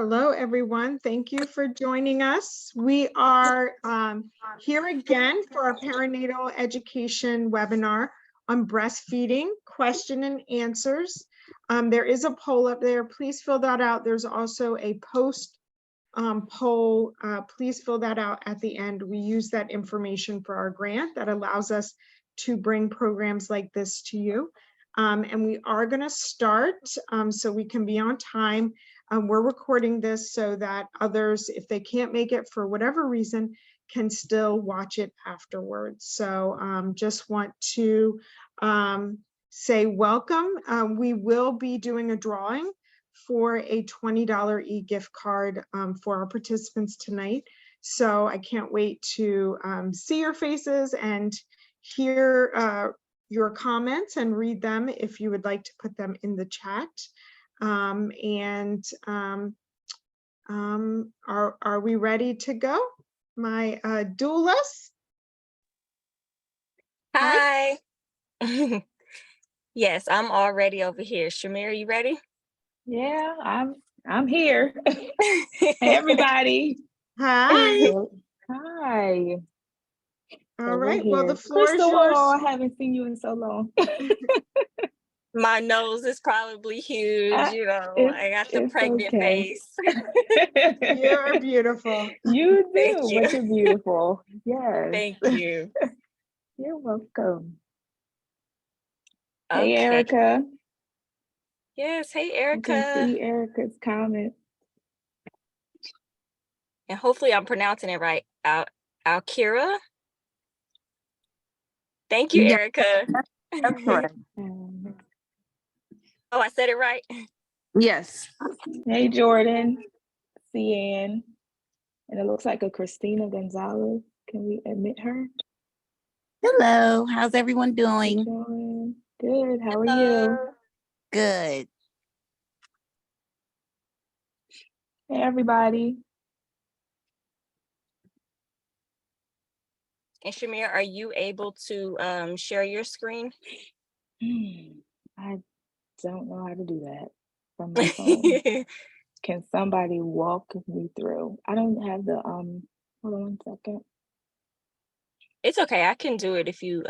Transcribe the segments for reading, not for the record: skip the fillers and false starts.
Hello, everyone. Thank you for joining us. We are here again for our perinatal education webinar on breastfeeding, question and answers. There is a poll up there. Please fill that out. There's also a post poll. Please fill that out at the end. We use that information for our grant that allows us to bring programs like this to you. And we are going to start so we can be on time. We're recording this so that others, if they can't make it for whatever reason, can still watch it afterwards. So just want to say welcome. We will be doing a drawing for a $20 e-gift card for our participants tonight. So I can't wait to see your faces and hear your comments and read them if you would like to put them in the chat. Are we ready to go? My doulas? Hi. Yes, I'm all ready over here. Shamir, you ready? Yeah, I'm here. Hey, everybody. Hi. Hi. All right. Well, the floor is Crystal, yours. I haven't seen you in so long. My nose is probably huge, you know. I got the pregnant face. You're beautiful. You do, Thank you. but you're beautiful. Yes. Thank you. You're welcome. Okay. Hey, Erica. Yes, hey, I Erica. can see Erica's comment. And hopefully I'm pronouncing it right. Alkira. Thank you, Erica. That's correct. Oh, I said it right? Yes. Hey, Jordan, Cian, and it looks like a Christina Gonzalez. Can we admit her? Hello. How's everyone doing? Good. How are you? Good. Hey, everybody. And Shamir, are you able to share your screen? I don't know how to do that from my phone. Can somebody walk me through? I don't have the hold on 1 second. It's okay. I can do it if you're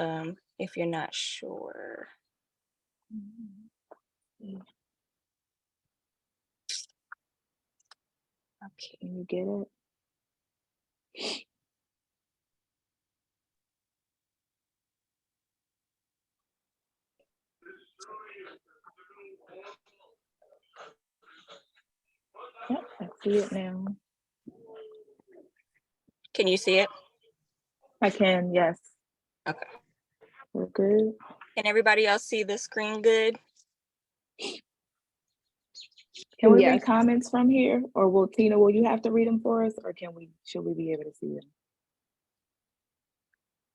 not sure. Okay, can you get it? Yep, I see it now. Can you see it? I can, yes. Okay. We're good. Can everybody else see the screen good? Can we read comments from here? Or will you have to read them for us, or should we be able to see them?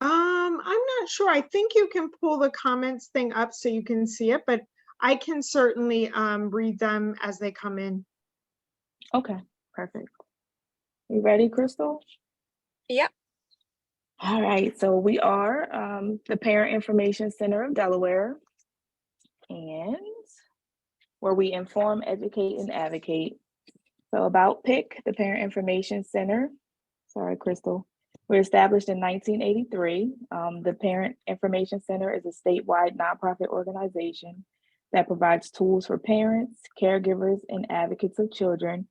I'm not sure. I think you can pull the comments thing up so you can see it, but I can certainly read them as they come in. Okay, perfect. You ready, Crystal? Yep. All right, so we are the Parent Information Center of Delaware, and where we inform, educate, and advocate. So about PIC, the Parent Information Center. Sorry, Crystal. We're established in 1983. The Parent Information Center is a statewide nonprofit organization that provides tools for parents, caregivers, and advocates of children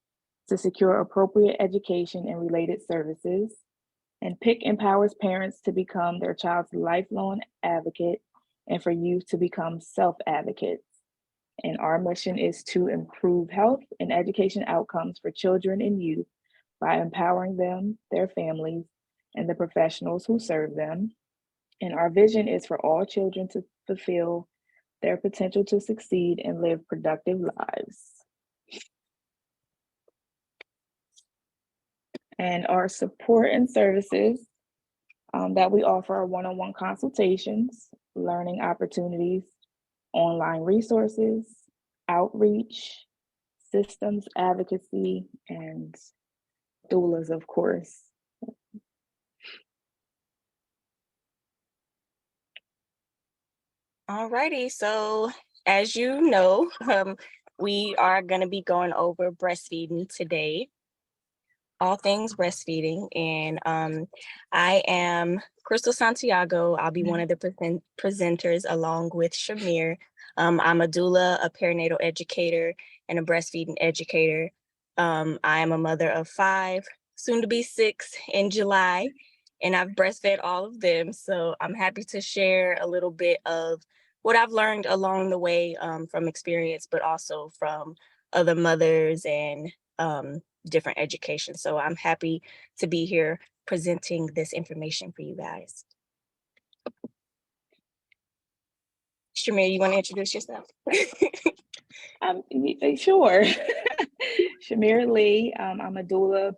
to secure appropriate education and related services. And PIC empowers parents to become their child's lifelong advocate and for youth to become self-advocates. And our mission is to improve health and education outcomes for children and youth by empowering them, their families, and the professionals who serve them. And our vision is for all children to fulfill their potential to succeed and live productive lives. And our support and services that we offer are one-on-one consultations, learning opportunities, online resources, outreach, systems advocacy, and doulas, of course. Alrighty, so as you know, We are going to be going over breastfeeding today, all things breastfeeding. And I am Crystal Santiago. I'll be one of the presenters along with Shamir. I'm a doula, a perinatal educator, and a breastfeeding educator. I am a mother of 5, soon to be 6 in July, and I've breastfed all of them. So I'm happy to share a little bit of what I've learned along the way from experience, but also from other mothers and different education. So I'm happy to be here presenting this information for you guys. Shamir, you want to introduce yourself? Sure. Shamir Lee. I'm a doula,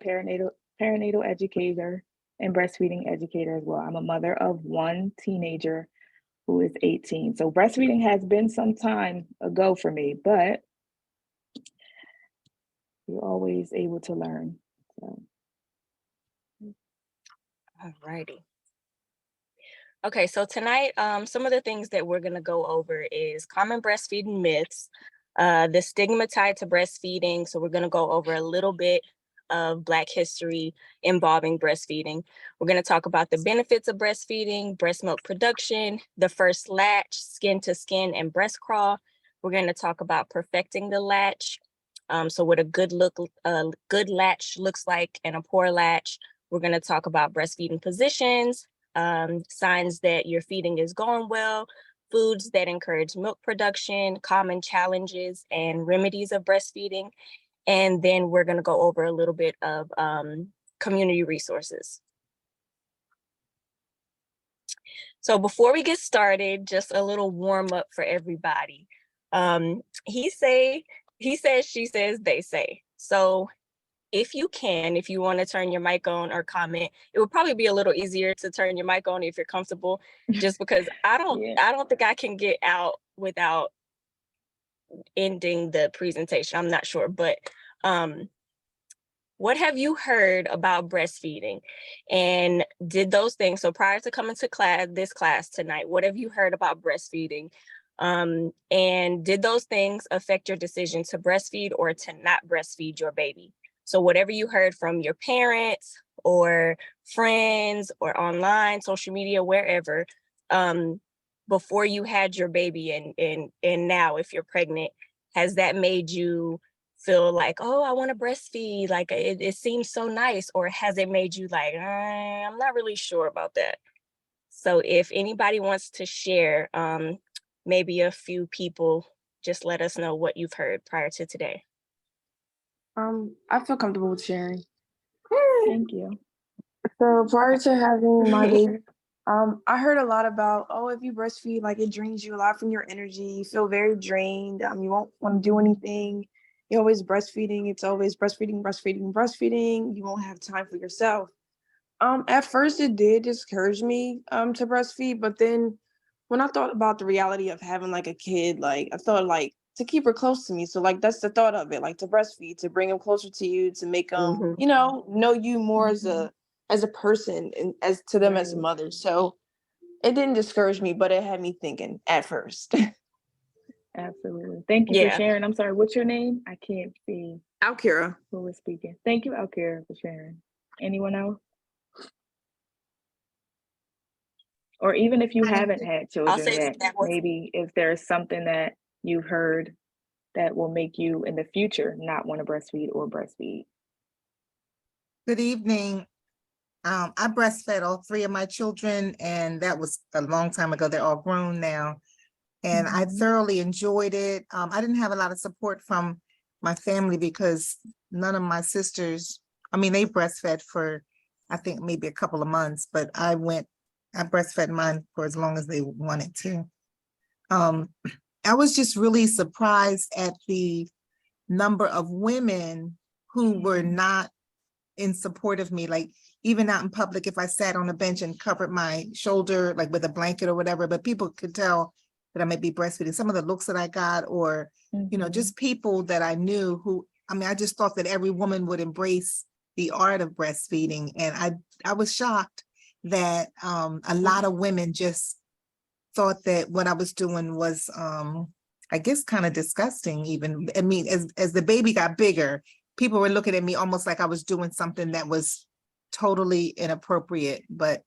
perinatal educator, and breastfeeding educator as well. I'm a mother of 1 teenager who is 18. So breastfeeding has been some time ago for me, but you're always able to learn. So. All righty. Okay, so tonight, some of the things that we're going to go over is common breastfeeding myths, the stigma tied to breastfeeding. So we're going to go over a little bit of Black history involving breastfeeding. We're going to talk about the benefits of breastfeeding, breast milk production, the first latch, skin to skin, and breast crawl. We're going to talk about perfecting the latch. So what a good latch looks like and a poor latch. We're going to talk about breastfeeding positions, signs that your feeding is going well, foods that encourage milk production, common challenges and remedies of breastfeeding. And then we're going to go over a little bit of community resources. So before we get started, just a little warm up for everybody. He says, she says, they say. So if you want to turn your mic on or comment, it would probably be a little easier to turn your mic on if you're comfortable, just because I don't think I can get out without ending the presentation. I'm not sure, but what have you heard about breastfeeding? And did those things, so prior to coming to this class tonight, what have you heard about breastfeeding? And did those things affect your decision to breastfeed or to not breastfeed your baby? So whatever you heard from your parents or friends or online, social media, wherever, before you had your baby and now if you're pregnant, has that made you feel like, oh, I want to breastfeed, like it seems so nice? Or has it made you like, I'm not really sure about that? So if anybody wants to share, maybe a few people, just let us know what you've heard prior to today. I feel comfortable with sharing. Thank you. So prior to having my baby, I heard a lot about, if you breastfeed, like it drains you a lot from your energy. You feel very drained. You won't want to do anything. You're always breastfeeding. It's always breastfeeding, breastfeeding, breastfeeding. You won't have time for yourself. At first it did discourage me to breastfeed, but then when I thought about the reality of having like a kid, like I thought like to keep her close to me. So like that's the thought of it, like to breastfeed, to bring them closer to you, to make them, know you more as a person and as to them as a mother. So it didn't discourage me, but it had me thinking at first. Absolutely. Thank you for sharing. I'm sorry, what's your name? I can't see. Alkira. Who was speaking? Thank you, Alkira, for sharing. Anyone else? Or even if you haven't had children yet, maybe if there's something that you've heard that will make you in the future not want to breastfeed or breastfeed. Good evening. I breastfed all 3 of my children, and that was a long time ago. They're all grown now. And I thoroughly enjoyed it. I didn't have a lot of support from my family because none of my sisters, they breastfed for, I think maybe a couple of months, but I breastfed mine for as long as they wanted to. I was just really surprised at the number of women who were not in support of me, like even out in public, if I sat on a bench and covered my shoulder, like with a blanket or whatever, but people could tell that I might be breastfeeding. Some of the looks that I got, or, just people that I knew who, I just thought that every woman would embrace the art of breastfeeding. And I was shocked that a lot of women just thought that what I was doing was I guess, kind of disgusting even. I mean, as the baby got bigger, people were looking at me almost like I was doing something that was totally inappropriate. But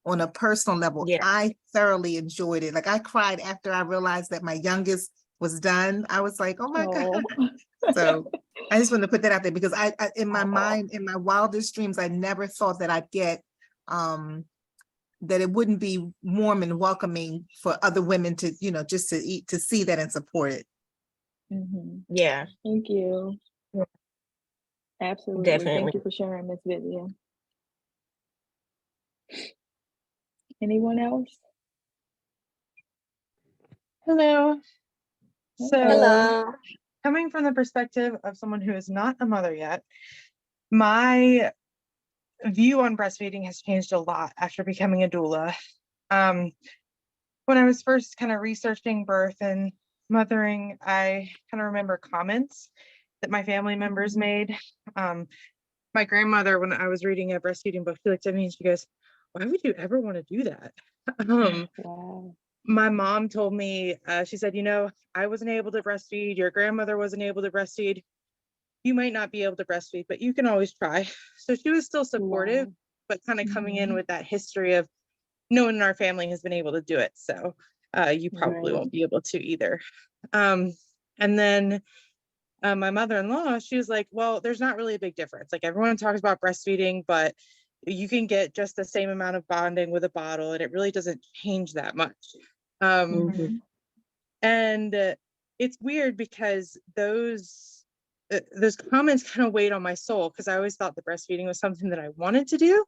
on a personal level, Yeah. I thoroughly enjoyed it. Like I cried after I realized that my youngest was done. I was like, oh my God. So I just want to put that out there because I in my mind, in my wildest dreams, I never thought that I'd get that it wouldn't be warm and welcoming for other women to, you know, just to eat, to see that and support it. Yeah, Thank you. Absolutely. definitely. Thank you for sharing, Miss Vivian. Anyone else? Hello. So Hello. coming from the perspective of someone who is not a mother yet, my view on breastfeeding has changed a lot after becoming a doula. When I was first kind of researching birth and mothering, I kind of remember comments that my family members made. My grandmother, when I was reading a breastfeeding book, she looked at me and she goes, "Why would you ever want to do that?" Wow. My mom told me, she said, you know, I wasn't able to breastfeed. Your grandmother wasn't able to breastfeed. You might not be able to breastfeed, but you can always try. So she was still supportive, Wow. but kind of coming in with that history of no one in our family has been able to do it. So you probably Right. won't be able to either. And then my mother-in-law, she was like, well, there's not really a big difference. Like everyone talks about breastfeeding, but you can get just the same amount of bonding with a bottle and it really doesn't change that much. And it's weird because those comments kind of weighed on my soul because I always thought the breastfeeding was something that I wanted to do.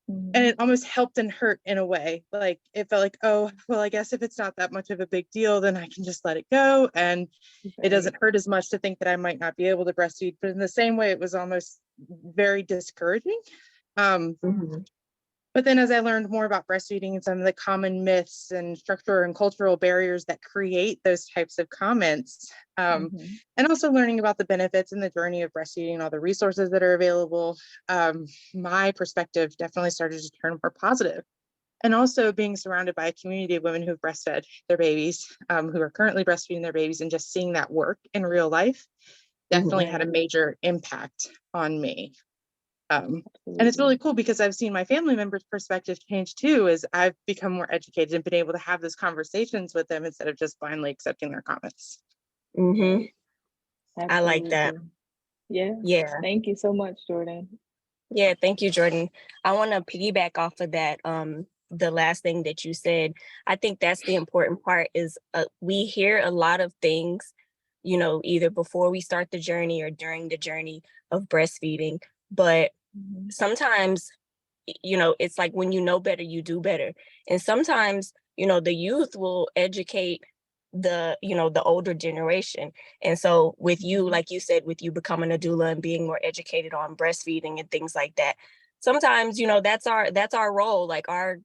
And it almost helped and hurt in a way. Like it felt like, oh, well, I guess if it's not that much of a big deal, then I can just let it go. And it doesn't hurt as much to think that I might not be able to breastfeed. But in the same way, it was almost very discouraging. But then as I learned more about breastfeeding and some of the common myths and structural and cultural barriers that create those types of comments, and also learning about the benefits and the journey of breastfeeding and all the resources that are available, my perspective definitely started to turn more positive. And also being surrounded by a community of women who've breastfed their babies, who are currently breastfeeding their babies, and just seeing that work in real life definitely had a major impact on me. And it's really cool because I've seen my family members' perspective change too, as I've become more educated and been able to have those conversations with them instead of just blindly accepting their comments. I like that. Yeah. Thank you so much, Jordan. Yeah, thank you, Jordan. I want to piggyback off of that. The last thing that you said, I think that's the important part is we hear a lot of things, you know, either before we start the journey or during the journey of breastfeeding. But sometimes, you know, it's like when you know better, you do better. And sometimes, you know, the youth will educate the, you know, the older generation. And so with you, like you said, with you becoming a doula and being more educated on breastfeeding and things like that, sometimes, you know, that's our role. Like our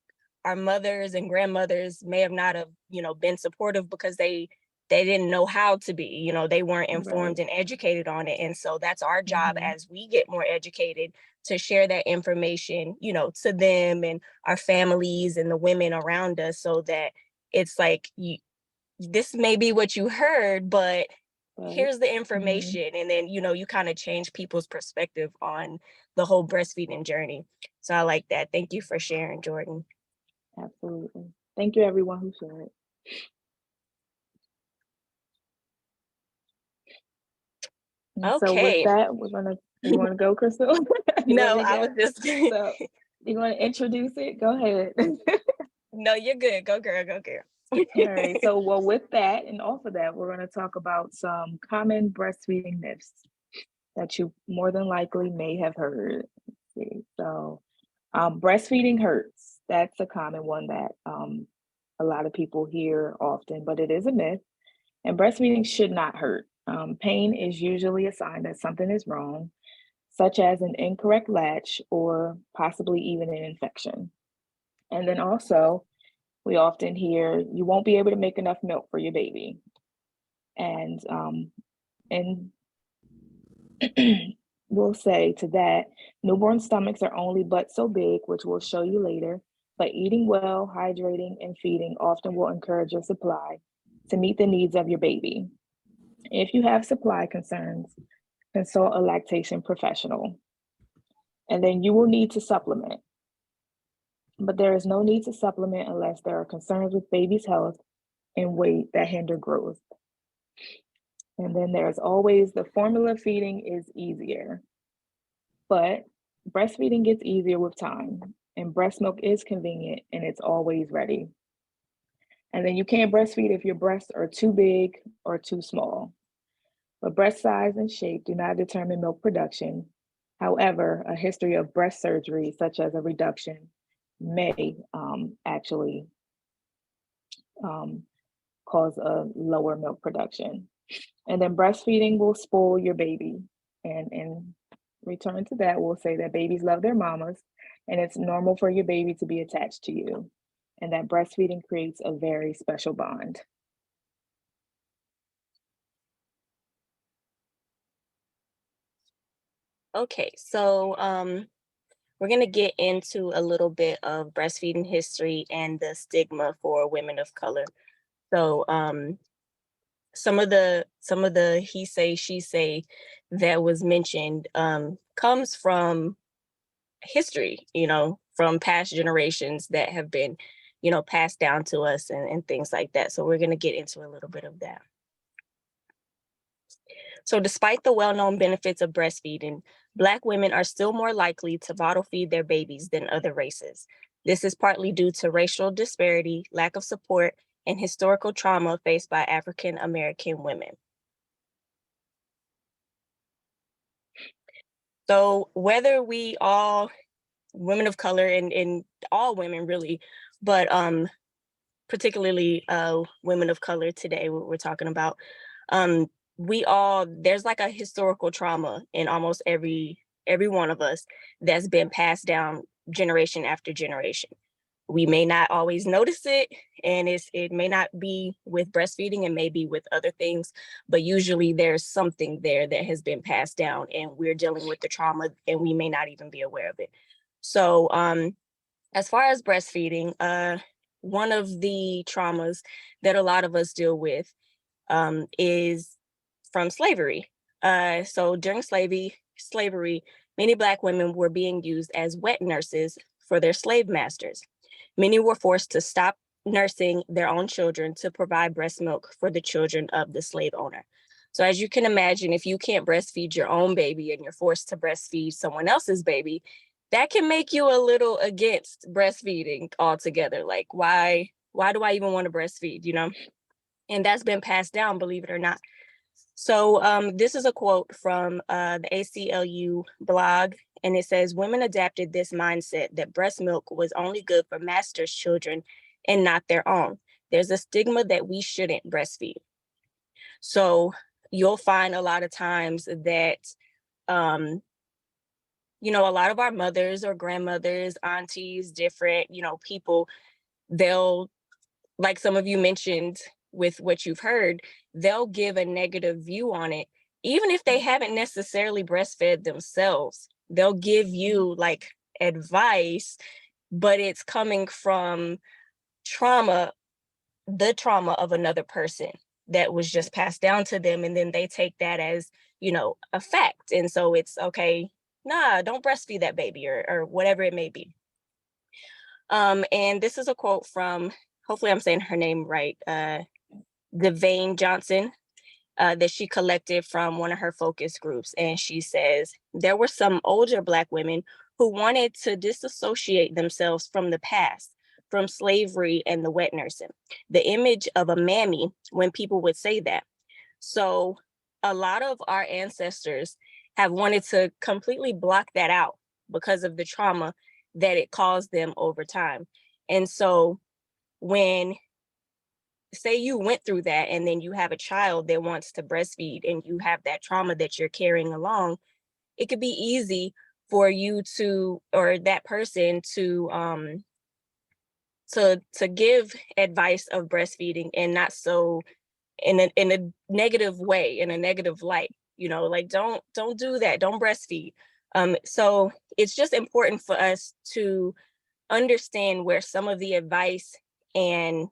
mothers and grandmothers may have not have, you know, been supportive because they didn't know how to be, you know, they weren't informed and educated on it. And so that's our job as we get more educated to share that information, you know, to them and our families and the women around us, so that it's like, this may be what you heard, but here's the information. And then, you know, you kind of change people's perspective on the whole breastfeeding journey. So I like that. Thank you for sharing, Jordan. Absolutely. Thank you, everyone who shared. Okay. So with that, you want to go, Crystal? No, I was just. So you want to introduce it? Go ahead. No, you're good. Go girl, go girl. All right. So, well, with that and off of that, we're going to talk about some common breastfeeding myths that you more than likely may have heard. Let's see. So, breastfeeding hurts. That's a common one that a lot of people hear often, but it is a myth. And breastfeeding should not hurt. Pain is usually a sign that something is wrong, such as an incorrect latch or possibly even an infection. And then also, we often hear you won't be able to make enough milk for your baby. And we'll say to that, newborn stomachs are only but so big, which we'll show you later, but eating well, hydrating, and feeding often will encourage your supply. to meet the needs of your baby. If you have supply concerns, consult a lactation professional. And then you will need to supplement. But there is no need to supplement unless there are concerns with baby's health and weight that hinder growth. And then there's always the formula feeding is easier, but breastfeeding gets easier with time, and breast milk is convenient and it's always ready. And then you can't breastfeed if your breasts are too big or too small. But breast size and shape do not determine milk production. However, a history of breast surgery, such as a reduction, may actually cause a lower milk production. And then breastfeeding will spoil your baby. And in return to that, we'll say that babies love their mamas, and it's normal for your baby to be attached to you, and that breastfeeding creates a very special bond. Okay, so we're gonna get into a little bit of breastfeeding history and the stigma for women of color. So some of the he say, she say that was mentioned comes from history, from past generations that have been, passed down to us and things like that. So we're gonna get into a little bit of that. So despite the well-known benefits of breastfeeding, Black women are still more likely to bottle feed their babies than other races. This is partly due to racial disparity, lack of support, and historical trauma faced by African American women. So whether we all, women of color and all women really, but particularly women of color today, what we're talking about, there's like a historical trauma in almost every one of us that's been passed down generation after generation. We may not always notice it, and it may not be with breastfeeding, and may be with other things, but usually there's something there that has been passed down and we're dealing with the trauma and we may not even be aware of it. So as far as breastfeeding, one of the traumas that a lot of us deal with is from slavery. So during slavery, many Black women were being used as wet nurses for their slave masters. Many were forced to stop nursing their own children to provide breast milk for the children of the slave owner. So as you can imagine, if you can't breastfeed your own baby and you're forced to breastfeed someone else's baby, that can make you a little against breastfeeding altogether. Like, why do I even want to breastfeed, And that's been passed down, believe it or not. So this is a quote from the ACLU blog, and it says, "Women adapted this mindset that breast milk was only good for masters' children and not their own. There's a stigma that we shouldn't breastfeed." So you'll find a lot of times that, a lot of our mothers or grandmothers, aunties, different, people, they'll, like some of you mentioned with what you've heard, they'll give a negative view on it. Even if they haven't necessarily breastfed themselves, they'll give you like advice, but it's coming from the trauma of another person that was just passed down to them. And then they take that as, a fact. And so it's okay, nah, don't breastfeed that baby or whatever it may be. And this is a quote from, hopefully I'm saying her name right, Devane Johnson, that she collected from one of her focus groups. And she says, "There were some older Black women who wanted to disassociate themselves from the past, from slavery and the wet nursing, the image of a mammy when people would say that." So a lot of our ancestors have wanted to completely block that out because of the trauma that it caused them over time. And so when, say you went through that and then you have a child that wants to breastfeed and you have that trauma that you're carrying along, it could be easy for you to, or that person to give advice of breastfeeding, and not so in a negative way, in a negative light, like don't do that, don't breastfeed. So it's just important for us to understand where some of the advice and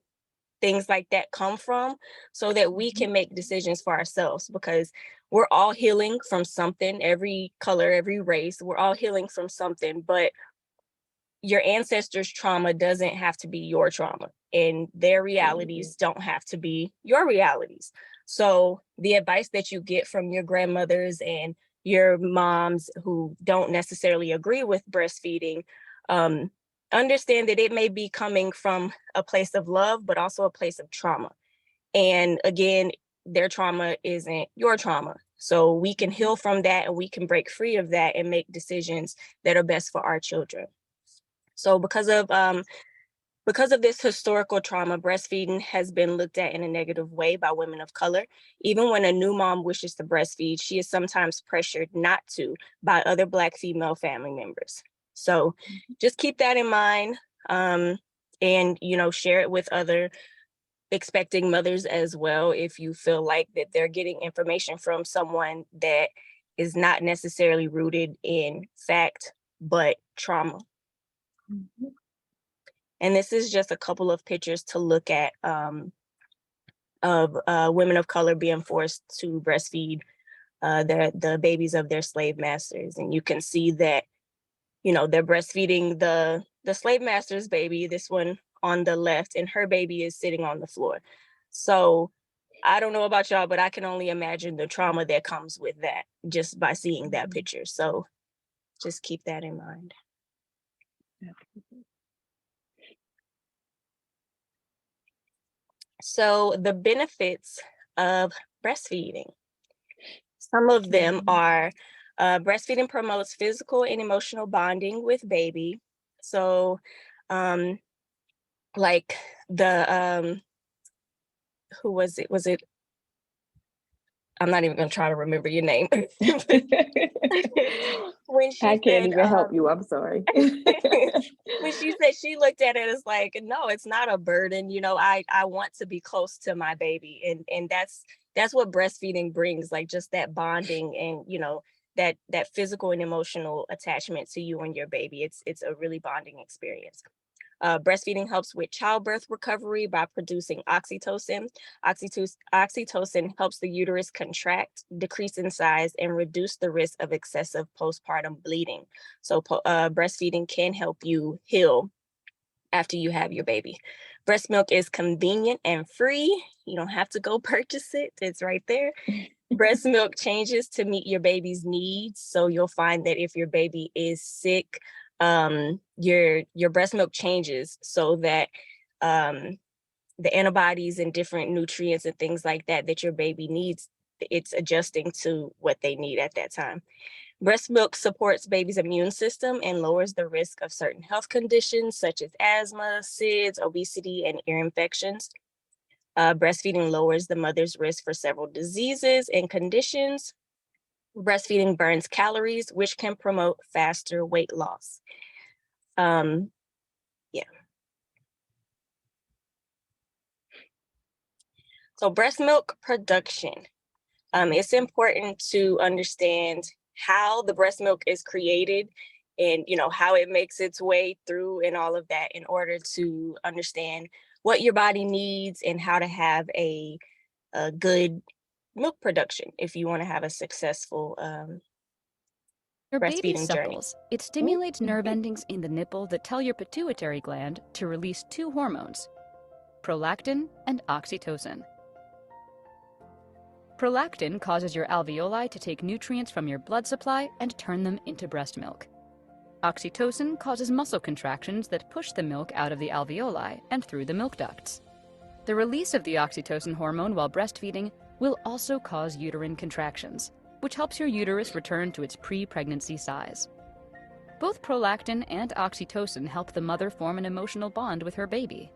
things like that come from, so that we can make decisions for ourselves, because we're all healing from something, every color, every race, we're all healing from something, but your ancestors' trauma doesn't have to be your trauma, and their realities don't have to be your realities. So the advice that you get from your grandmothers and your moms who don't necessarily agree with breastfeeding, understand that it may be coming from a place of love, but also a place of trauma. And again, their trauma isn't your trauma. So we can heal from that, and we can break free of that and make decisions that are best for our children. So because of this historical trauma, breastfeeding has been looked at in a negative way by women of color. Even when a new mom wishes to breastfeed, she is sometimes pressured not to by other Black female family members. So just keep that in mind, and share it with other expecting mothers as well, if you feel like that they're getting information from someone that is not necessarily rooted in fact, but trauma. And this is just a couple of pictures to look at of women of color being forced to breastfeed the babies of their slave masters. And you can see that, they're breastfeeding the slave master's baby, this one on the left, and her baby is sitting on the floor. So I don't know about y'all, but I can only imagine the trauma that comes with that just by seeing that picture. So just keep that in mind. So the benefits of breastfeeding. Some of them are breastfeeding promotes physical and emotional bonding with baby. So like the, who was it? Was it, I'm not even gonna try to remember your name. When she I can't said, even help you. I'm sorry. when she said she looked at it as like, no, it's not a burden. I want to be close to my baby, and that's what breastfeeding brings, like just that bonding and that physical and emotional attachment to you and your baby. It's a really bonding experience. Breastfeeding helps with childbirth recovery by producing oxytocin. Oxytocin helps the uterus contract, decrease in size, and reduce the risk of excessive postpartum bleeding. So breastfeeding can help you heal after you have your baby. Breast milk is convenient and free. You don't have to go purchase it. It's right there. Breast milk changes to meet your baby's needs. So you'll find that if your baby is sick, your breast milk changes so that the antibodies and different nutrients and things like that your baby needs, it's adjusting to what they need at that time. Breast milk supports baby's immune system and lowers the risk of certain health conditions such as asthma, SIDS, obesity, and ear infections. Breastfeeding lowers the mother's risk for several diseases and conditions. Breastfeeding burns calories, which can promote faster weight loss. Yeah. So breast milk production. It's important to understand how the breast milk is created and how it makes its way through and all of that in order to understand what your body needs and how to have a good milk production if you want to have a successful Your baby breastfeeding journey. suckles. It stimulates nerve endings in the nipple that tell your pituitary gland to release two hormones, prolactin and oxytocin. Prolactin causes your alveoli to take nutrients from your blood supply and turn them into breast milk. Oxytocin causes muscle contractions that push the milk out of the alveoli and through the milk ducts. The release of the oxytocin hormone while breastfeeding will also cause uterine contractions, which helps your uterus return to its pre-pregnancy size. Both prolactin and oxytocin help the mother form an emotional bond with her baby.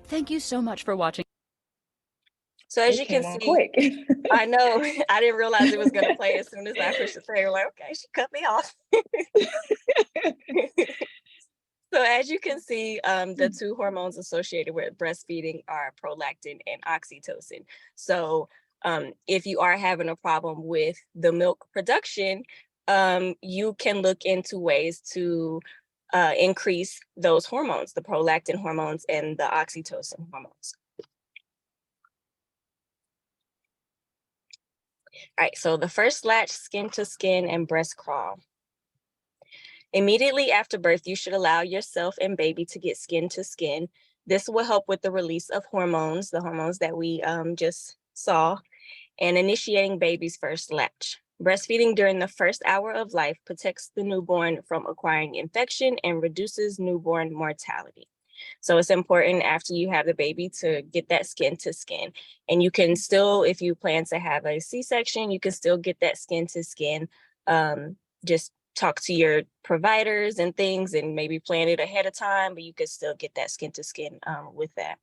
Thank you so much for watching. So as you can see, quick. I know, I didn't realize it was going to play as soon as I pushed the play. Like, okay, she cut me off. So as you can see, the two hormones associated with breastfeeding are prolactin and oxytocin. So if you are having a problem with the milk production, you can look into ways to increase those hormones, the prolactin hormones and the oxytocin hormones. All right, so the first latch, skin to skin and breast crawl. Immediately after birth, you should allow yourself and baby to get skin to skin. This will help with the release of hormones, the hormones that we just saw, and initiating baby's first latch. Breastfeeding during the first hour of life protects the newborn from acquiring infection and reduces newborn mortality. So it's important after you have the baby to get that skin to skin. And you can still, if you plan to have a C-section, you can still get that skin to skin. Just talk to your providers and things and maybe plan it ahead of time, but you could still get that skin to skin with that.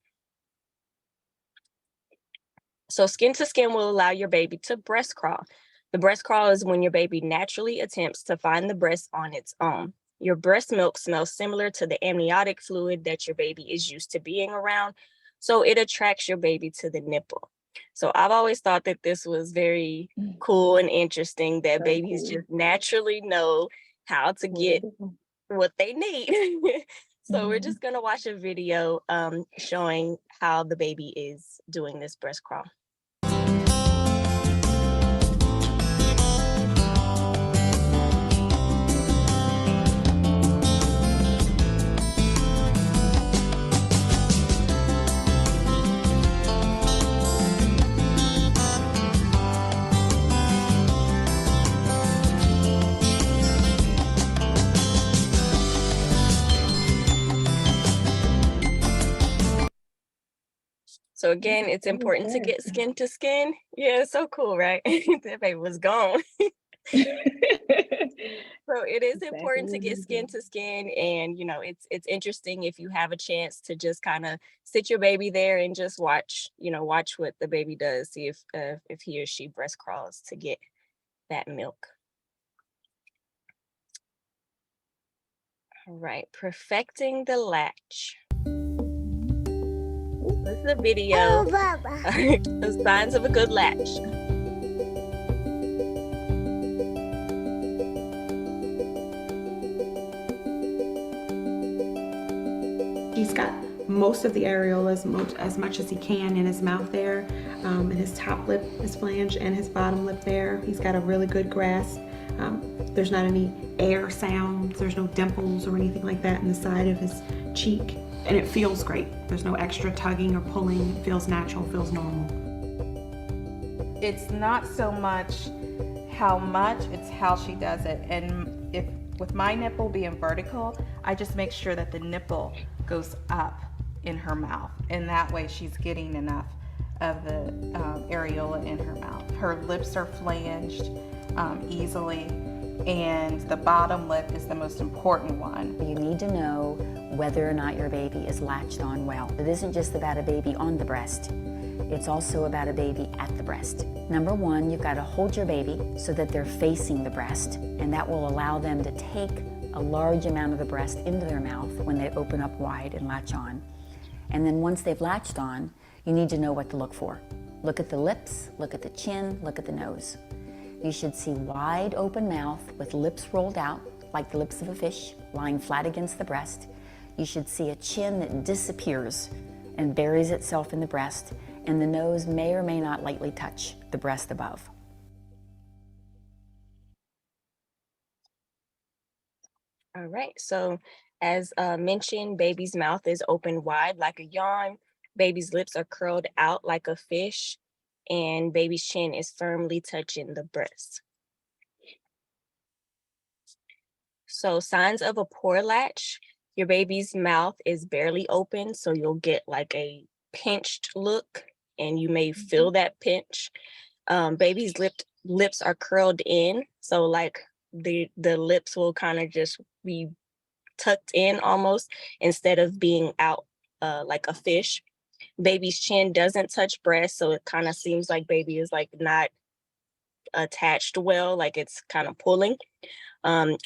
So skin to skin will allow your baby to breast crawl. The breast crawl is when your baby naturally attempts to find the breast on its own. Your breast milk smells similar to the amniotic fluid that your baby is used to being around, so it attracts your baby to the nipple. So I've always thought that this was very cool and interesting that babies just naturally know how to get what they need. So we're just gonna watch a video showing how the baby is doing this breast crawl. So again, it's important to get skin to skin. Yeah, it's so cool, right? That baby was gone. So it is important to get skin to skin, and you know, it's interesting if you have a chance to just kind of sit your baby there and just watch, watch what the baby does, see if he or she breast crawls to get that milk. All right, perfecting the latch. This is a video of signs of a good latch. He's got most of the areola as much as he can in his mouth there, and his top lip is flanged and his bottom lip there. He's got a really good grasp. There's not any air sounds, there's no dimples or anything like that in the side of his cheek. And it feels great. There's no extra tugging or pulling. It feels natural, feels normal. It's not so much how much, it's how she does it. And if with my nipple being vertical, I just make sure that the nipple goes up in her mouth. And that way she's getting enough of the areola in her mouth. Her lips are flanged easily, and the bottom lip is the most important one. You need to know whether or not your baby is latched on well. It isn't just about a baby on the breast. It's also about a baby at the breast. Number one, you've got to hold your baby so that they're facing the breast, and that will allow them to take a large amount of the breast into their mouth when they open up wide and latch on. And then once they've latched on, you need to know what to look for. Look at the lips, look at the chin, look at the nose. You should see wide open mouth with lips rolled out, like the lips of a fish, lying flat against the breast. You should see a chin that disappears and buries itself in the breast, and the nose may or may not lightly touch the breast above. All right, so as mentioned, baby's mouth is open wide like a yawn. Baby's lips are curled out like a fish, and baby's chin is firmly touching the breast. So signs of a poor latch: your baby's mouth is barely open, so you'll get like a pinched look, and you may feel that pinch. Baby's lips are curled in, so like the lips will kind of just be tucked in almost instead of being out like a fish. Baby's chin doesn't touch breast, so it kind of seems like baby is like not attached well, like it's kind of pulling.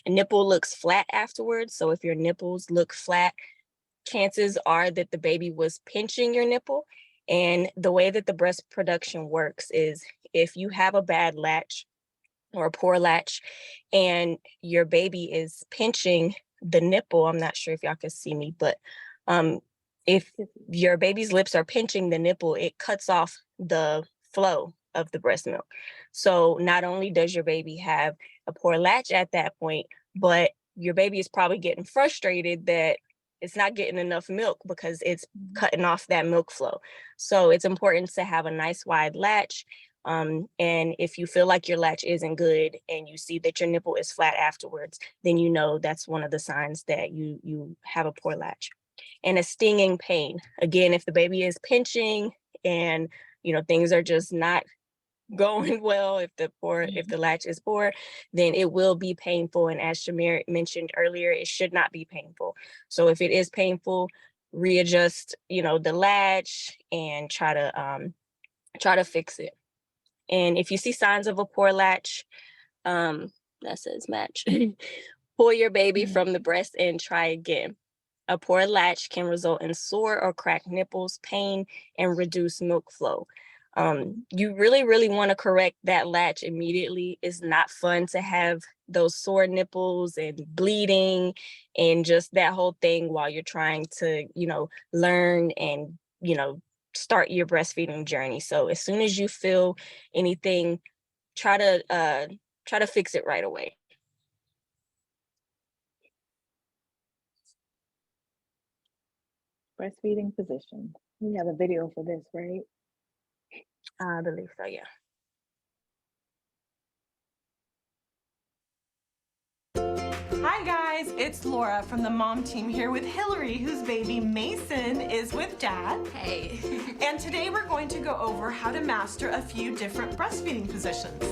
Nipple looks flat afterwards, so if your nipples look flat, chances are that the baby was pinching your nipple. And the way that the breast production works is if you have a bad latch or a poor latch and your baby is pinching the nipple, I'm not sure if y'all can see me, but if your baby's lips are pinching the nipple, it cuts off the flow of the breast milk. So not only does your baby have a poor latch at that point, but your baby is probably getting frustrated that it's not getting enough milk because it's cutting off that milk flow. So it's important to have a nice wide latch. And if you feel like your latch isn't good and you see that your nipple is flat afterwards, then you know that's one of the signs that you have a poor latch. And a stinging pain. Again, if the baby is pinching and things are just not going well, if the latch is poor, then it will be painful. And as Shamir mentioned earlier, it should not be painful. So if it is painful, readjust, the latch and try to fix it. And if you see signs of a poor latch, that says match, pull your baby from the breast and try again. A poor latch can result in sore or cracked nipples, pain, and reduced milk flow. You really, really want to correct that latch immediately. It's not fun to have those sore nipples and bleeding and just that whole thing while you're trying to, learn and, start your breastfeeding journey. So as soon as you feel anything, try to fix it right away. Breastfeeding position. We have a video for this, right? I believe so, yeah. Hi guys, it's Laura from the mom team here with Hillary, whose baby Mason is with Dad. Hey. And today we're going to go over how to master a few different breastfeeding positions.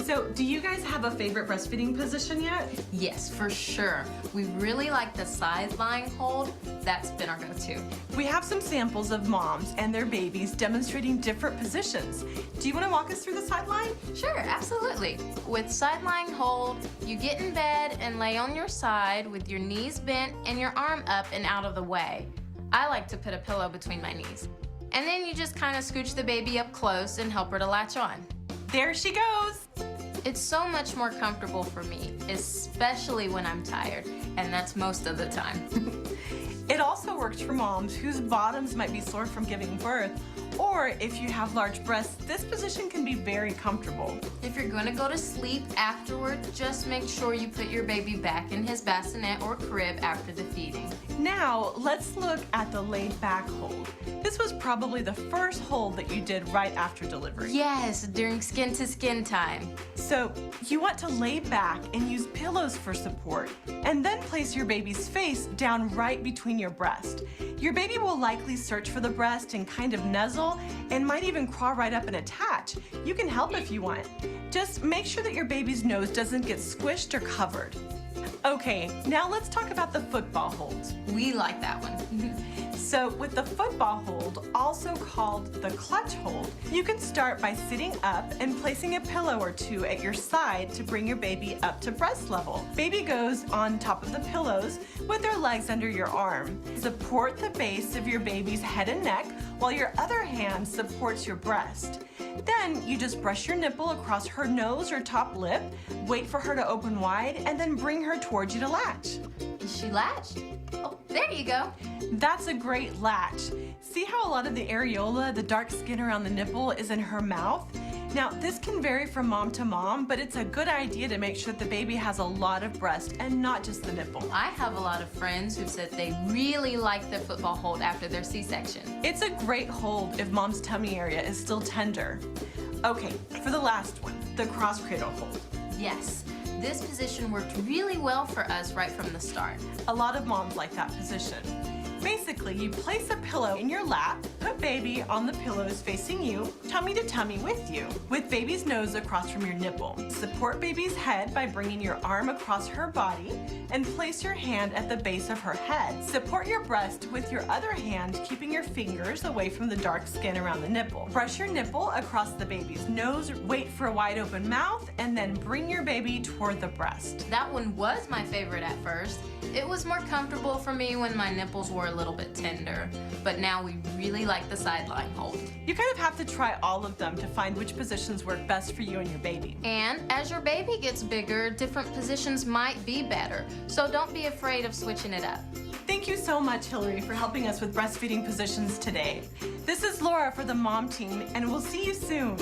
So, do you guys have a favorite breastfeeding position yet? Yes, for sure. We really like the sideline hold. That's been our go-to. We have some samples of moms and their babies demonstrating different positions. Do you want to walk us through the sideline? Sure, absolutely. With sideline hold, you get in bed and lay on your side with your knees bent and your arm up and out of the way. I like to put a pillow between my knees. And then you just kind of scooch the baby up close and help her to latch on. There she goes. It's so much more comfortable for me, especially when I'm tired, and that's most of the time. It also works for moms whose bottoms might be sore from giving birth, or if you have large breasts, this position can be very comfortable. If you're going to go to sleep afterward, just make sure you put your baby back in his bassinet or crib after the feeding. Now, let's look at the laid back hold. This was probably the first hold that you did right after delivery. Yes, during skin to skin time. So you want to lay back and use pillows for support, and then place your baby's face down right between your breast. Your baby will likely search for the breast and kind of nuzzle and might even crawl right up and attach. You can help if you want. Just make sure that your baby's nose doesn't get squished or covered. Okay, now let's talk about the football hold. We like that one. So with the football hold, also called the clutch hold, you can start by sitting up and placing a pillow or two at your side to bring your baby up to breast level. Baby goes on top of the pillows with their legs under your arm. Support the base of your baby's head and neck while your other hand supports your breast. Then you just brush your nipple across her nose or top lip, wait for her to open wide, and then bring her towards you to latch. Is she latched? Oh, there you go. That's a great latch. See how a lot of the areola, the dark skin around the nipple, is in her mouth? Now, this can vary from mom to mom, but it's a good idea to make sure that the baby has a lot of breast and not just the nipple. I have a lot of friends who said they really like the football hold after their C-section. It's a great hold if mom's tummy area is still tender. Okay, for the last one, the cross cradle hold. Yes, this position worked really well for us right from the start. A lot of moms like that position. Basically, you place a pillow in your lap, put baby on the pillows facing you, tummy to tummy with you, with baby's nose across from your nipple. Support baby's head by bringing your arm across her body and place your hand at the base of her head. Support your breast with your other hand, keeping your fingers away from the dark skin around the nipple. Brush your nipple across the baby's nose, wait for a wide open mouth, and then bring your baby toward the breast. That one was my favorite at first. It was more comfortable for me when my nipples were a little bit tender, but now we really like the sideline hold. You kind of have to try all of them to find which positions work best for you and your baby. And as your baby gets bigger, different positions might be better, so don't be afraid of switching it up. Thank you so much, Hillary, for helping us with breastfeeding positions today. This is Laura for the Mom Team, and we'll see you soon.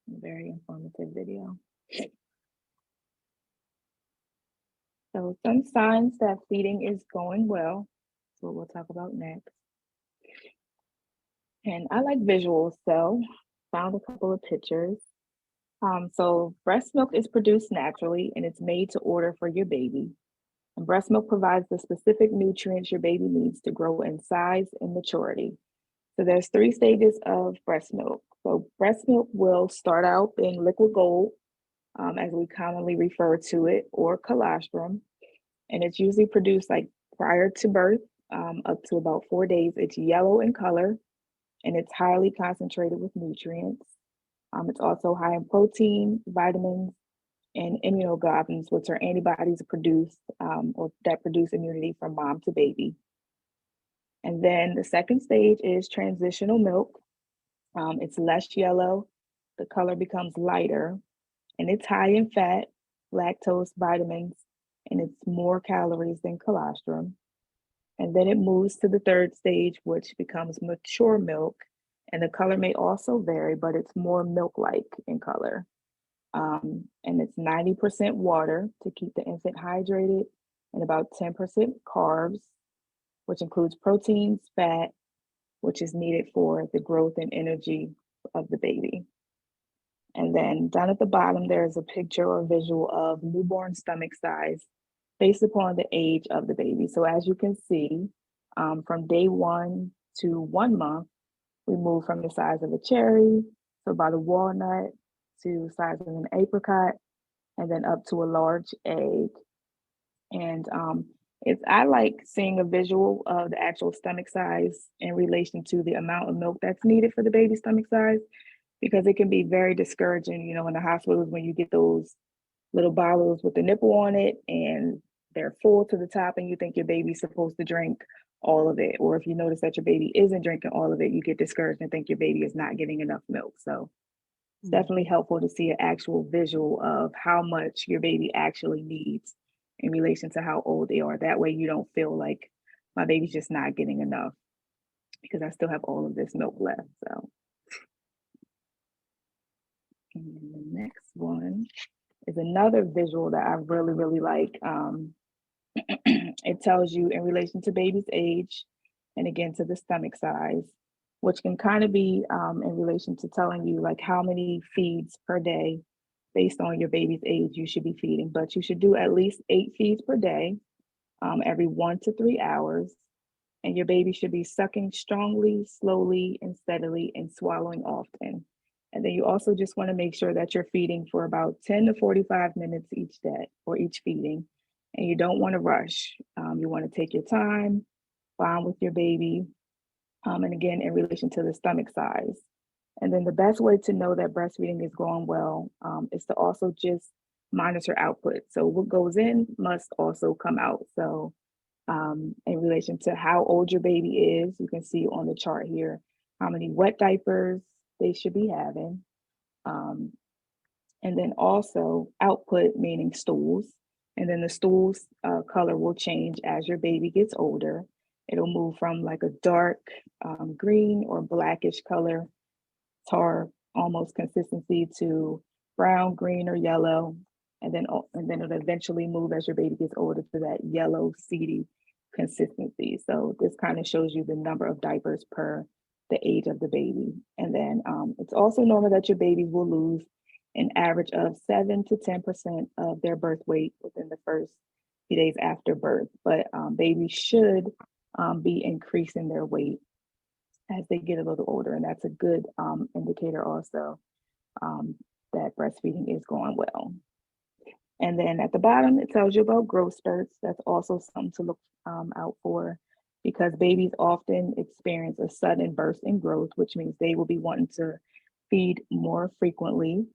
Very informative video. So some signs that feeding is going well. That's what we'll talk about next. And I like visuals, so found a couple of pictures. So breast milk is produced naturally and it's made to order for your baby. And breast milk provides the specific nutrients your baby needs to grow in size and maturity. So there's 3 stages of breast milk. So breast milk will start out in liquid gold, as we commonly refer to it, or colostrum. And it's usually produced like prior to birth, up to about 4 days. It's yellow in color and it's highly concentrated with nutrients. It's also high in protein, vitamins, and immunoglobulins, which are antibodies produced or that produce immunity from mom to baby. And then the second stage is transitional milk. It's less yellow, the color becomes lighter, and it's high in fat, lactose, vitamins, and it's more calories than colostrum. And then it moves to the third stage, which becomes mature milk. And the color may also vary, but it's more milk-like in color. And it's 90% water to keep the infant hydrated, and about 10% carbs, which includes proteins, fat, which is needed for the growth and energy of the baby. And then down at the bottom, there's a picture or visual of newborn stomach size based upon the age of the baby. So as you can see, from day 1 to 1 month, we move from the size of a cherry, so about a walnut, to the size of an apricot, and then up to a large egg. And I like seeing a visual of the actual stomach size in relation to the amount of milk that's needed for the baby's stomach size, because it can be very discouraging, you know, in the hospitals when you get those little bottles with the nipple on it and they're full to the top and you think your baby's supposed to drink all of it. Or if you notice that your baby isn't drinking all of it, you get discouraged and think your baby is not getting enough milk. So it's definitely helpful to see an actual visual of how much your baby actually needs in relation to how old they are. That way you don't feel like my baby's just not getting enough, because I still have all of this milk left. So, and then the next one is another visual that I really, really like. It tells you in relation to baby's age and again to the stomach size, which can kind of be in relation to telling you like how many feeds per day based on your baby's age you should be feeding. But you should do at least 8 feeds per day, every 1 to 3 hours. And your baby should be sucking strongly, slowly, and steadily, and swallowing often. And then you also just want to make sure that you're feeding for about 10 to 45 minutes each day or each feeding. And you don't want to rush. You want to take your time, bond with your baby. And again, in relation to the stomach size. And then the best way to know that breastfeeding is going well is to also just monitor output. So what goes in must also come out. So in relation to how old your baby is, you can see on the chart here how many wet diapers they should be having. And then also output, meaning stools. And then the stool's color will change as your baby gets older. It'll move from like a dark green or blackish color, tar almost consistency, to brown, green, or yellow. And then it'll eventually move as your baby gets older to that yellow, seedy consistency. So this kind of shows you the number of diapers per the age of the baby. And then it's also normal that your babies will lose an average of 7 to 10% of their birth weight within the first few days after birth. But babies should be increasing their weight as they get a little older. And that's a good indicator also that breastfeeding is going well. And then at the bottom, it tells you about growth spurts. That's also something to look out for, because babies often experience a sudden burst in growth, which means they will be wanting to feed more frequently.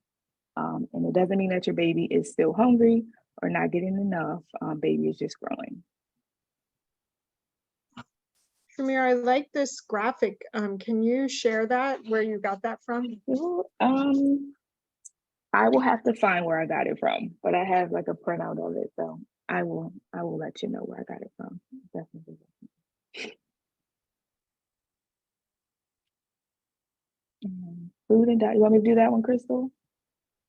And it doesn't mean that your baby is still hungry or not getting enough. Baby is just growing. Shamir, I like this graphic. Can you share that, where you got that from? I will have to find where I got it from, but I have like a printout of it, so I will let you know where I got it from. Definitely. Food and diet. You want me to do that one, Crystal?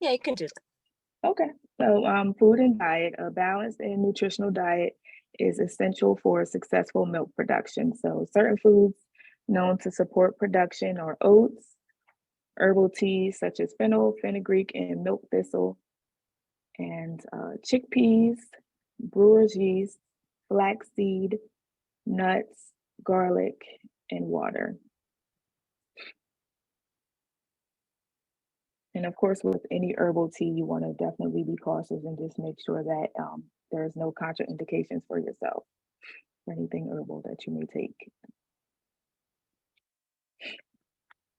Yeah, you can do that. Okay. So food and diet, a balanced and nutritional diet is essential for successful milk production. So certain foods known to support production are oats, herbal teas such as fennel, fenugreek, and milk thistle, and chickpeas, brewer's yeast, flaxseed, nuts, garlic, and water. And of course, with any herbal tea, you want to definitely be cautious and just make sure that there's no contraindications for yourself for anything herbal that you may take.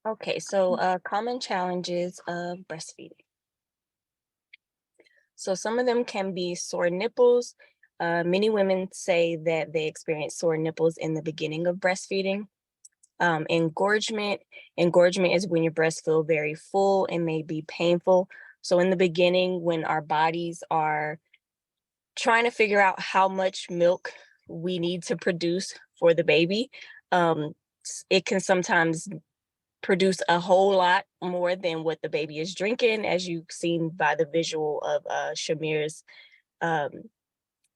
Okay, so common challenges of breastfeeding. So some of them can be sore nipples. Many women say that they experience sore nipples in the beginning of breastfeeding. Engorgement. Engorgement is when your breasts feel very full and may be painful. So in the beginning, when our bodies are trying to figure out how much milk we need to produce for the baby, it can sometimes produce a whole lot more than what the baby is drinking, as you've seen by the visual of Shamir's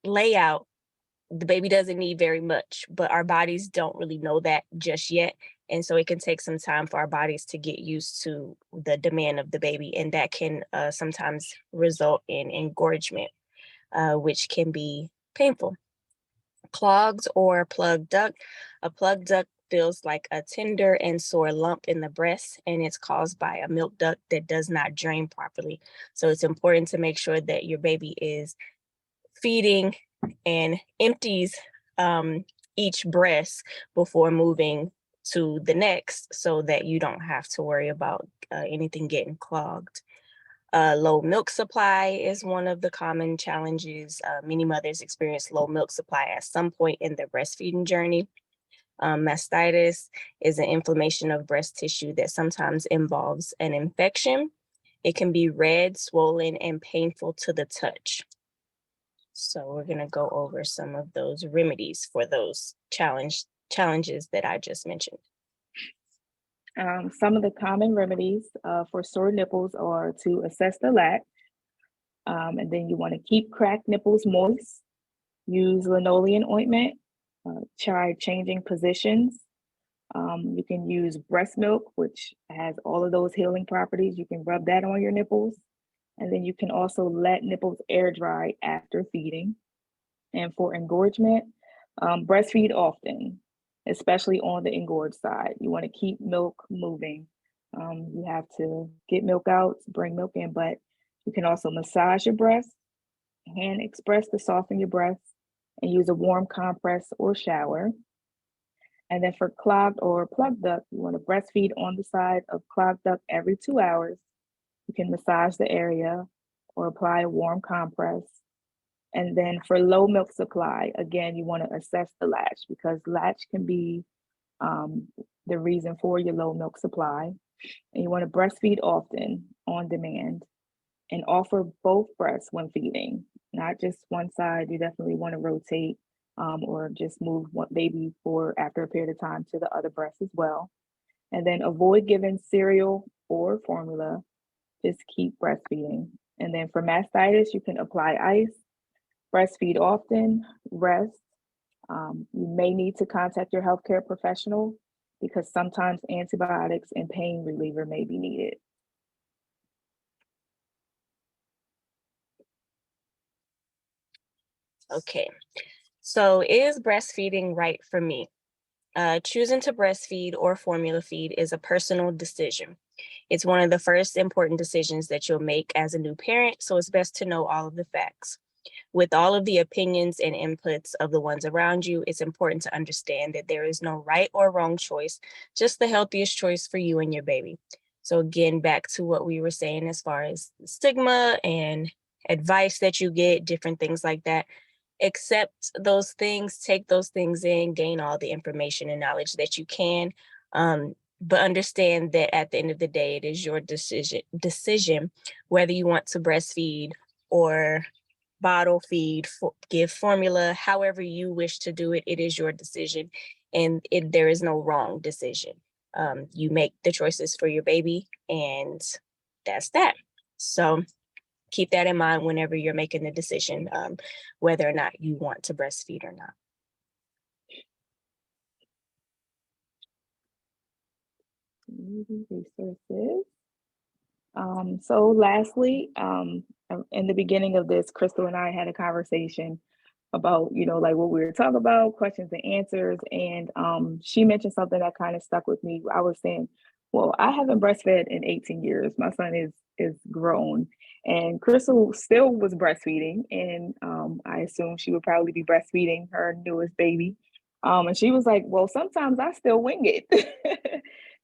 layout. The baby doesn't need very much, but our bodies don't really know that just yet. And so it can take some time for our bodies to get used to the demand of the baby. And that can sometimes result in engorgement, which can be painful. Clogs or plugged duct. A plugged duct feels like a tender and sore lump in the breast, and it's caused by a milk duct that does not drain properly. So it's important to make sure that your baby is feeding and empties each breast before moving to the next, so that you don't have to worry about anything getting clogged. Low milk supply is one of the common challenges. Many mothers experience low milk supply at some point in their breastfeeding journey. Mastitis is an inflammation of breast tissue that sometimes involves an infection. It can be red, swollen, and painful to the touch. So we're going to go over some of those remedies for those challenges that I just mentioned. Some of the common remedies for sore nipples are to assess the latch, and then you want to keep cracked nipples moist, use linoleum ointment, try changing positions. You can use breast milk, which has all of those healing properties. You can rub that on your nipples. And then you can also let nipples air dry after feeding. And for engorgement, breastfeed often, especially on the engorged side. You want to keep milk moving. You have to get milk out, bring milk in, but you can also massage your breast, hand express to soften your breast, and use a warm compress or shower. And then for clogged or plugged duct, you want to breastfeed on the side of clogged duct every 2 hours. You can massage the area or apply a warm compress. And then for low milk supply, again, you want to assess the latch, because latch can be the reason for your low milk supply. And you want to breastfeed often on demand and offer both breasts when feeding, not just one side. You definitely want to rotate or just move one baby for after a period of time to the other breast as well. And then avoid giving cereal or formula. Just keep breastfeeding. And then for mastitis, you can apply ice, breastfeed often, rest. You may need to contact your healthcare professional because sometimes antibiotics and pain reliever may be needed. Okay, so is breastfeeding right for me? Choosing to breastfeed or formula feed is a personal decision. It's one of the first important decisions that you'll make as a new parent, so it's best to know all of the facts. With all of the opinions and inputs of the ones around you, it's important to understand that there is no right or wrong choice, just the healthiest choice for you and your baby. So again, back to what we were saying as far as stigma and advice that you get, different things like that. Accept those things, take those things in, gain all the information and knowledge that you can. But understand that at the end of the day, it is your decision whether you want to breastfeed or bottle feed, give formula, however you wish to do it. It is your decision, and there is no wrong decision. You make the choices for your baby, and that's that. So keep that in mind whenever you're making the decision, whether or not you want to breastfeed or not. Resources. So lastly, in the beginning of this, Crystal and I had a conversation about, like what we were talking about, questions and answers. And she mentioned something that kind of stuck with me. I was saying, well, I haven't breastfed in 18 years. My son is grown. And Crystal still was breastfeeding. And I assume she would probably be breastfeeding her newest baby. And she was like, well, sometimes I still wing it.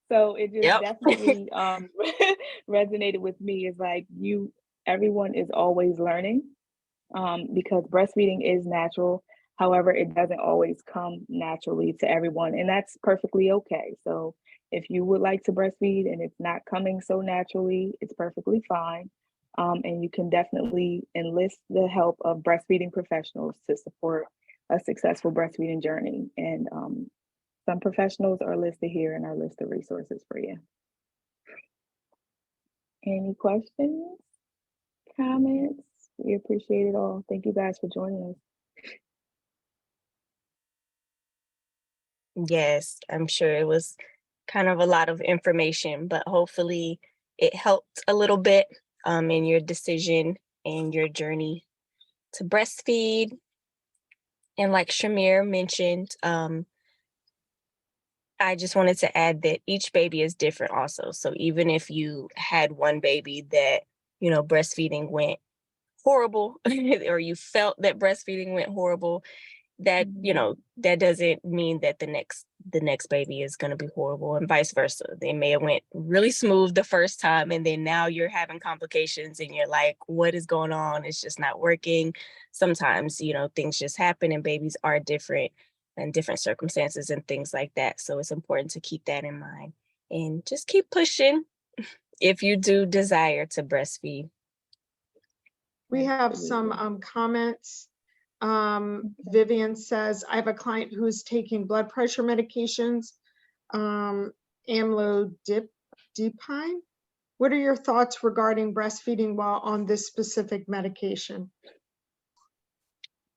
So it just definitely resonated with me. Is like everyone is always learning, because breastfeeding is natural. However, it doesn't always come naturally to everyone, and that's perfectly okay. So if you would like to breastfeed and it's not coming so naturally, it's perfectly fine. And you can definitely enlist the help of breastfeeding professionals to support a successful breastfeeding journey. And some professionals are listed here in our list of resources for you. Any questions, comments? We appreciate it all. Thank you guys for joining us. Yes, I'm sure it was kind of a lot of information, but hopefully it helped a little bit in your decision and your journey to breastfeed. And like Shamir mentioned, I just wanted to add that each baby is different also. So even if you had one baby that, breastfeeding went horrible, or you felt that breastfeeding went horrible, that, that doesn't mean that the next baby is going to be horrible, and vice versa. They may have went really smooth the first time, and then now you're having complications and you're like, what is going on? It's just not working. Sometimes, things just happen, and babies are different and different circumstances and things like that. So it's important to keep that in mind and just keep pushing if you do desire to breastfeed. We have some comments. Vivian says, I have a client who's taking blood pressure medications, amlodipine. What are your thoughts regarding breastfeeding while on this specific medication?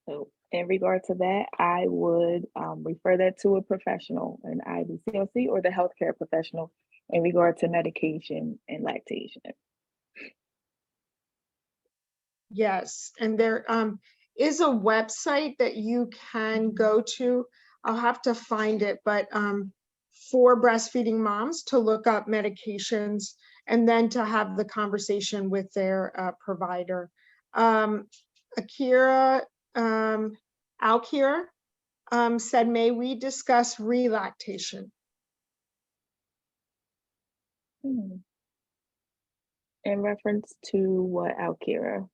So in regard to that, I would refer that to a professional, an IBCLC or the healthcare professional, in regard to medication and lactation. Yes, and there is a website that you can go to. I'll have to find it, but for breastfeeding moms to look up medications and then to have the conversation with their provider. Alkira said, may we discuss relactation? In reference to what, Alkira?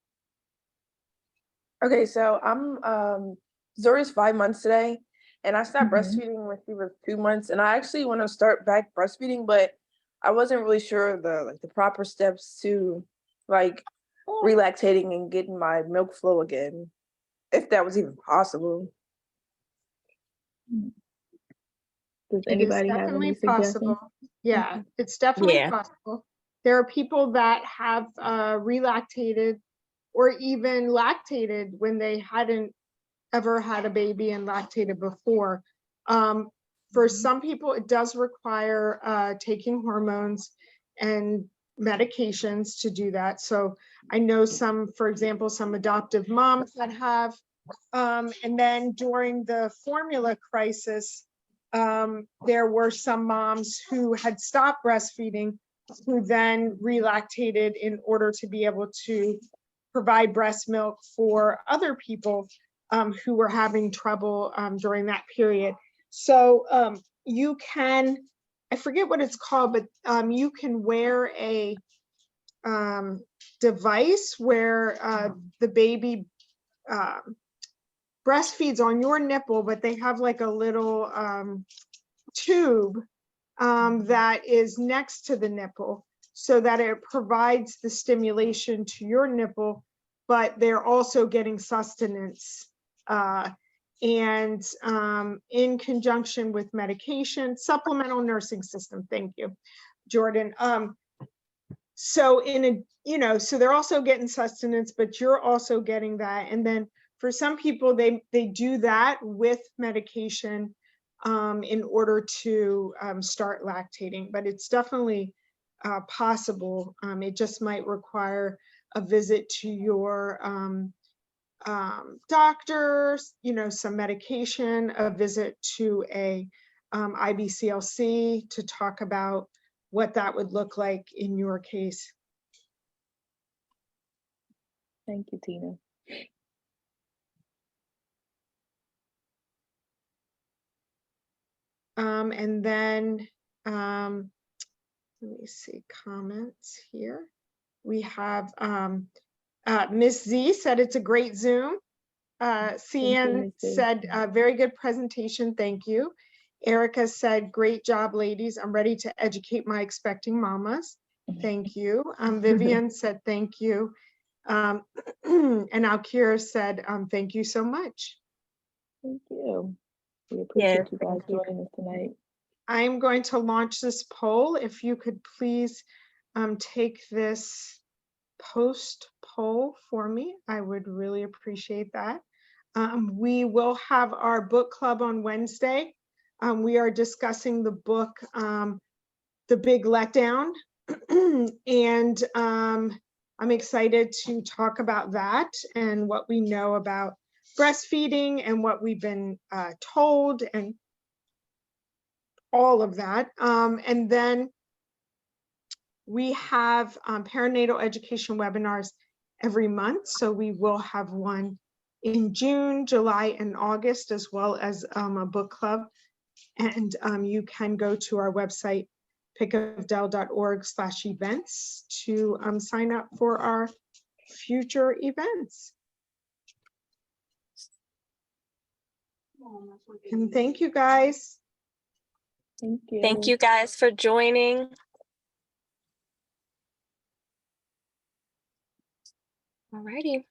Okay, so I'm Zori's 5 months today, and I stopped breastfeeding when she was 2 months, and I actually want to start back breastfeeding, but I wasn't really sure the proper steps to relactating and getting my milk flow again, if that was even possible. Does anybody have any suggestions? Yeah, it's definitely possible. There are people that have relactated or even lactated when they hadn't ever had a baby and lactated before. For some people, it does require taking hormones and medications to do that. So I know some, for example, some adoptive moms that have, and then during the formula crisis, there were some moms who had stopped breastfeeding who then relactated in order to be able to provide breast milk for other people who were having trouble during that period. So you can I forget what it's called, but you can wear a device where the baby breastfeeds on your nipple, but they have like a little tube that is next to the nipple so that it provides the stimulation to your nipple, but they're also getting sustenance. And in conjunction with medication, supplemental nursing system. Thank you, Jordan. So so they're also getting sustenance, but you're also getting that. And then for some people, they do that with medication in order to start lactating, but it's definitely possible. It just might require a visit to your doctor, some medication, a visit to a IBCLC to talk about what that would look like in your case. Thank you, Tina. And then, let me see comments here. We have Miss Z said it's a great Zoom. Cian said, very good presentation, thank you. Erica said, great job, ladies. I'm ready to educate my expecting mamas. Thank you. Vivian said, thank you. And Alkira said, thank you so much. Thank you. We appreciate you guys joining us tonight. I'm going to launch this poll. If you could please take this post poll for me, I would really appreciate that. We will have our book club on Wednesday. We are discussing the book, The Big Letdown, and I'm excited to talk about that and what we know about breastfeeding and what we've been told and all of that. And then we have perinatal education webinars every month. So we will have one in June, July, and August, as well as a book club. And you can go to our website, pickofdell.org/events to sign up for our future events. And thank you guys. Thank you. Thank you guys for joining. Alrighty.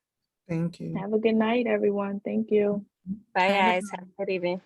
Thank you. Have a good night, everyone. Thank you. Bye, guys. Have a good evening.